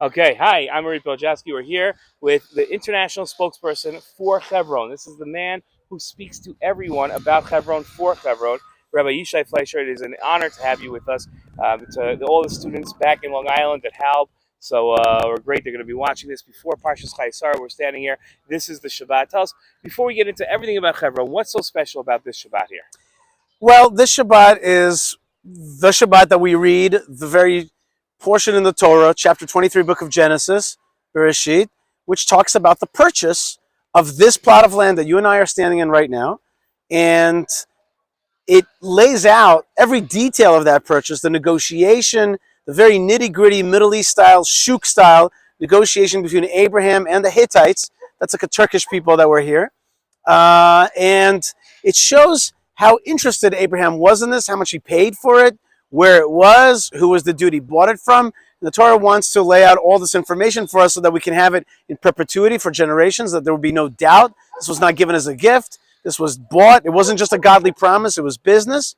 Okay, hi, I'm Uri Pilichowski. We're here with the international spokesperson for Hebron. This is the man who speaks to everyone about Hebron for Hebron, Rabbi Yishai Fliesher. It is an honor to have you with us. To all the students back in Long Island at HALB. So we're great. They're going to be watching this before Parshas Chaisar. We're standing here. This is the Shabbat. Tell us, before we get into everything about Hebron, what's so special about this Shabbat here? Well, this Shabbat is the Shabbat that we read, the very portion in the Torah, chapter 23, book of Genesis, Bereshit, which talks about the purchase of this plot of land that you and I are standing in right now. And it lays out every detail of that purchase, the negotiation, the very nitty-gritty Middle East style, shuk style negotiation between Abraham and the Hittites. That's like a Turkish people that were here. And it shows how interested Abraham was in this, how much he paid for it, where it was, who was the dude he bought it from. And the Torah wants to lay out all this information for us so that we can have it in perpetuity for generations, that there will be no doubt. This was not given as a gift. This was bought. It wasn't just a godly promise. It was business.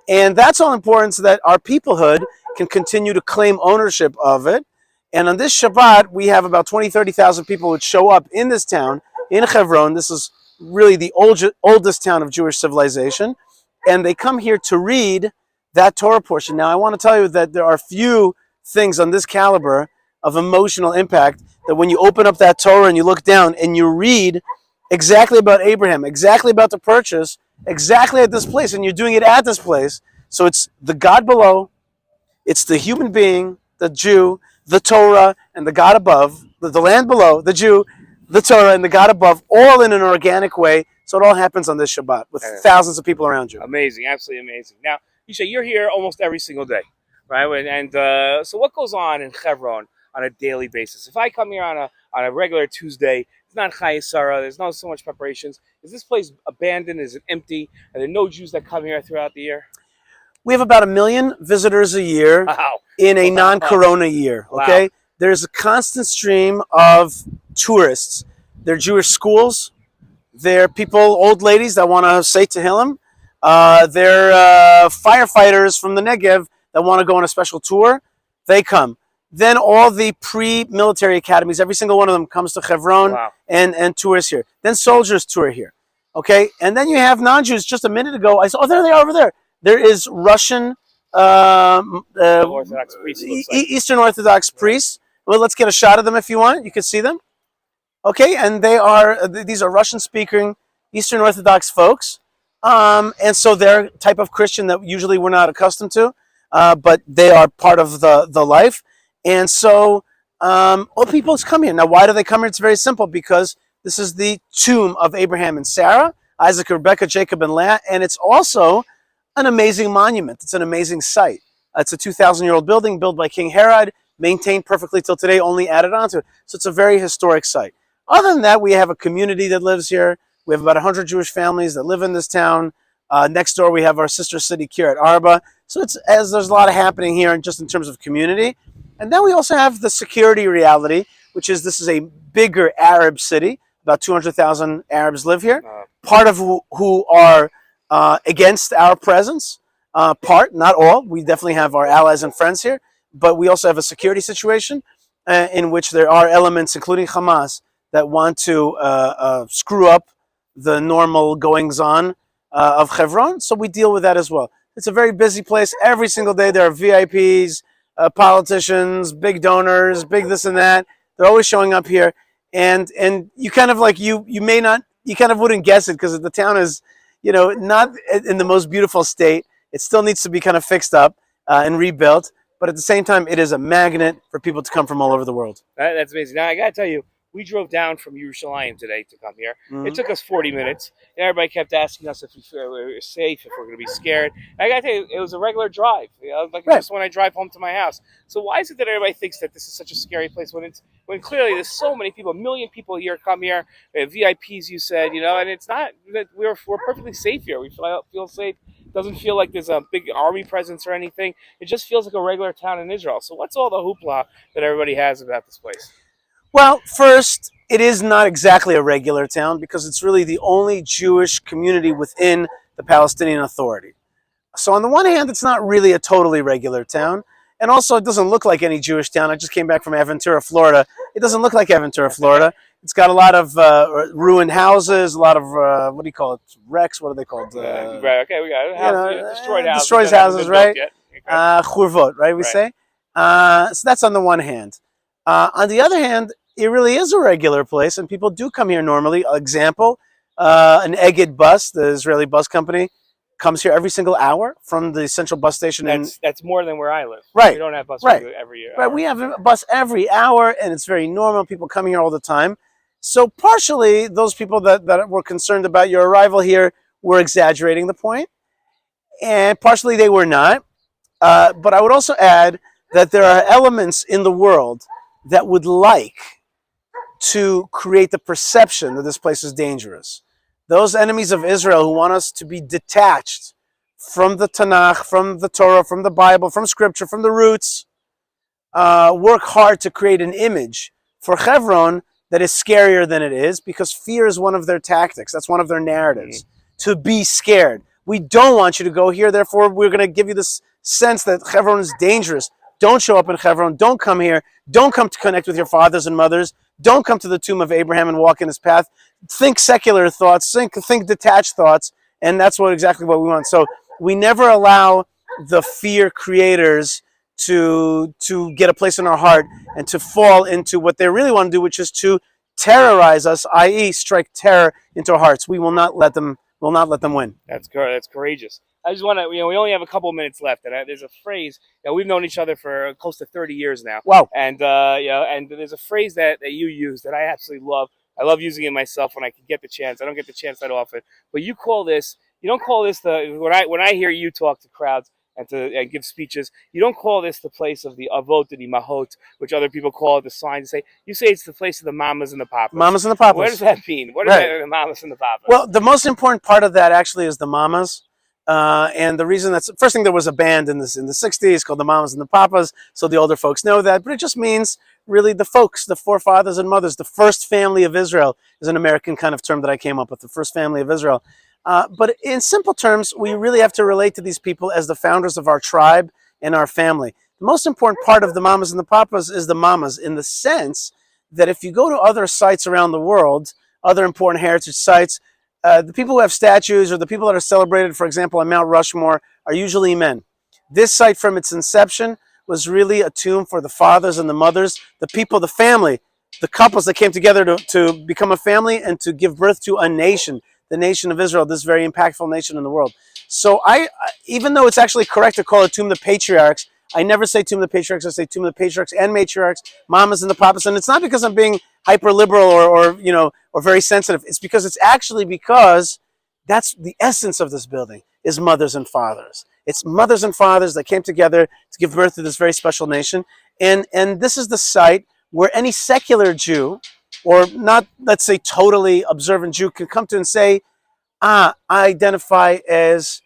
And that's all important so that our peoplehood can continue to claim ownership of it. And on this Shabbat, we have about 20, 30,000 people would show up in this town, in Hebron. This is really the oldest town of Jewish civilization. And they come here to read that Torah portion. Now, I want to tell you that there are few things on this caliber of emotional impact that when you open up that Torah and you look down and you read exactly about Abraham, exactly about the purchase, exactly at this place, and you're doing it at this place. So it's the God below, it's the human being, the Jew, the Torah, and the God above, the land below, the Jew, the Torah, and the God above, all in an organic way. So it all happens on this Shabbat with thousands of people around you. Amazing, absolutely amazing. Now, Yisha, you're here almost every single day, right? And so what goes on in Hebron on a daily basis? If I come here on a regular Tuesday, it's not Chayesara, there's not so much preparations. Is this place abandoned? Is it empty? Are there no Jews that come here throughout the year? We have about 1 million visitors a year in a non-corona year, okay? Wow. There's a constant stream of tourists. They're Jewish schools. They're people, old ladies that want to say Tehillim. They're firefighters from the Negev that want to go on a special tour. They come. Then all the pre-military academies, every single one of them comes to Hebron. Wow. and tours here. Then soldiers tour here, okay? And then you have non-Jews. Just a minute ago, I saw, oh, there they are over there. There is Russian Orthodox priests, Eastern Orthodox priests. Well, let's get a shot of them if you want. You can see them. Okay, and these are Russian-speaking Eastern Orthodox folks. And so they're a type of Christian that usually we're not accustomed to, but they are part of the life. And so all people come here. Now, why do they come here? It's very simple, because this is the tomb of Abraham and Sarah, Isaac, Rebekah, Jacob, and Leah, and it's also an amazing monument. It's an amazing site. It's a 2,000-year-old building built by King Herod, maintained perfectly till today, only added onto it. So it's a very historic site. Other than that, we have a community that lives here. We have about 100 Jewish families that live in this town. Next door, we have our sister city, Kiryat Arba. So there's a lot of happening here, just in terms of community. And then we also have the security reality, which is this is a bigger Arab city. About 200,000 Arabs live here. Part of who are against our presence. Part, not all. We definitely have our allies and friends here. But we also have a security situation in which there are elements, including Hamas, that want to screw up the normal goings-on of Hebron. So we deal with that as well. It's a very busy place. Every single day there are VIPs, politicians, big donors, big this and that. They're always showing up here. And you kind of like, you kind of wouldn't guess it, because the town is, not in the most beautiful state. It still needs to be kind of fixed up and rebuilt. But at the same time, it is a magnet for people to come from all over the world. That's amazing. Now, I got to tell you, we drove down from Yerushalayim today to come here. Mm-hmm. It took us 40 minutes. And everybody kept asking us if we were safe, if we're going to be scared. And I got to tell you, it was a regular drive. Like right. Just when I drive home to my house. So why is it that everybody thinks that this is such a scary place when clearly there's so many people, 1 million people a year come here, VIPs, you said, and it's not that we're perfectly safe here. We feel safe. Doesn't feel like there's a big army presence or anything. It just feels like a regular town in Israel. So what's all the hoopla that everybody has about this place? Well, first, it is not exactly a regular town, because it's really the only Jewish community within the Palestinian Authority. So on the one hand, it's not really a totally regular town. And also, it doesn't look like any Jewish town. I just came back from Aventura, Florida. It doesn't look like Aventura, Florida. It's got a lot of ruined houses, a lot of, what do you call it, wrecks, what are they called? Right, okay, we got it. Destroyed houses. Destroys houses, right? Okay. Churvot, right, we say? So that's on the one hand. On the other hand, it really is a regular place, and people do come here normally. Example, an Egged bus, the Israeli bus company, comes here every single hour from the central bus station. That's more than where I live. Right. We don't have bus every year. Right. We have a bus every hour, and it's very normal. People come here all the time. So partially, those people that were concerned about your arrival here were exaggerating the point, and partially they were not. But I would also add that there are elements in the world that would like to create the perception that this place is dangerous. Those enemies of Israel who want us to be detached from the Tanakh, from the Torah, from the Bible, from Scripture, from the roots, work hard to create an image for Hebron that is scarier than it is, because fear is one of their tactics. That's one of their narratives, to be scared. We don't want you to go here, therefore we're going to give you this sense that Hebron is dangerous. Don't show up in Hebron. Don't come here. Don't come to connect with your fathers and mothers. Don't come to the tomb of Abraham and walk in his path. Think secular thoughts. Think detached thoughts. And that's exactly what we want. So we never allow the fear creators to get a place in our heart and to fall into what they really want to do, which is to terrorize us, i.e., strike terror into our hearts. We will not let them. Will not let them win. That's courageous. I just want to, we only have a couple of minutes left, and there's a phrase. We've known each other for close to 30 years now. Wow. And and there's a phrase that you use that I absolutely love. I love using it myself when I can get the chance. I don't get the chance that often, but you don't call this when I hear you talk to crowds and give speeches, you don't call this the place of the avot and the mahot, which other people call it the signs. You say it's the place of the mamas and the papas. Mamas and the papas. What does that mean? What are the mamas and the papas? Well, the most important part of that actually is the mamas. And the reason first thing, there was a band in the 60s called the Mamas and the Papas, so the older folks know that, but it just means really the folks, the forefathers and mothers. The first family of Israel is an American kind of term that I came up with, the first family of Israel. But in simple terms, we really have to relate to these people as the founders of our tribe and our family. The most important part of the Mamas and the Papas is the mamas, in the sense that if you go to other sites around the world, other important heritage sites, the people who have statues or the people that are celebrated, for example, on Mount Rushmore, are usually men. This site, from its inception, was really a tomb for the fathers and the mothers, the people, the family, the couples that came together to become a family and to give birth to a nation, the nation of Israel, this very impactful nation in the world. So even though it's actually correct to call it Tomb of the Patriarchs, I never say Tomb of the Patriarchs. I say Tomb of the Patriarchs and Matriarchs, Mamas and the Papas. And it's not because I'm being hyper liberal or very sensitive. It's because that's the essence of this building, is mothers and fathers. It's mothers and fathers that came together to give birth to this very special nation. And this is the site where any secular Jew, or not, let's say, totally observant Jew, can come to and say, I identify as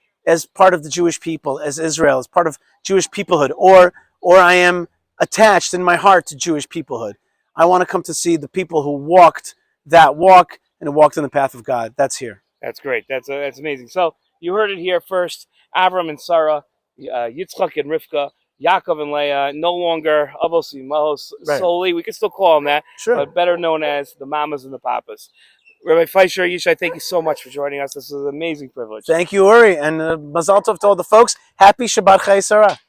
part of the Jewish people, as Israel, as part of Jewish peoplehood, or I am attached in my heart to Jewish peoplehood. I want to come to see the people who walked that walk and who walked in the path of God. That's here. That's great. That's amazing. So you heard it here first. Avram and Sarah, Yitzchak and Rivka, Yaakov and Leah, no longer Avos Imahos solely. We can still call them that, but better known as the Mamas and the Papas. Rabbi Fleisher, Yishai, thank you so much for joining us. This is an amazing privilege. Thank you, Uri, and Mazal Tov to all the folks. Happy Shabbat Chai Sarah.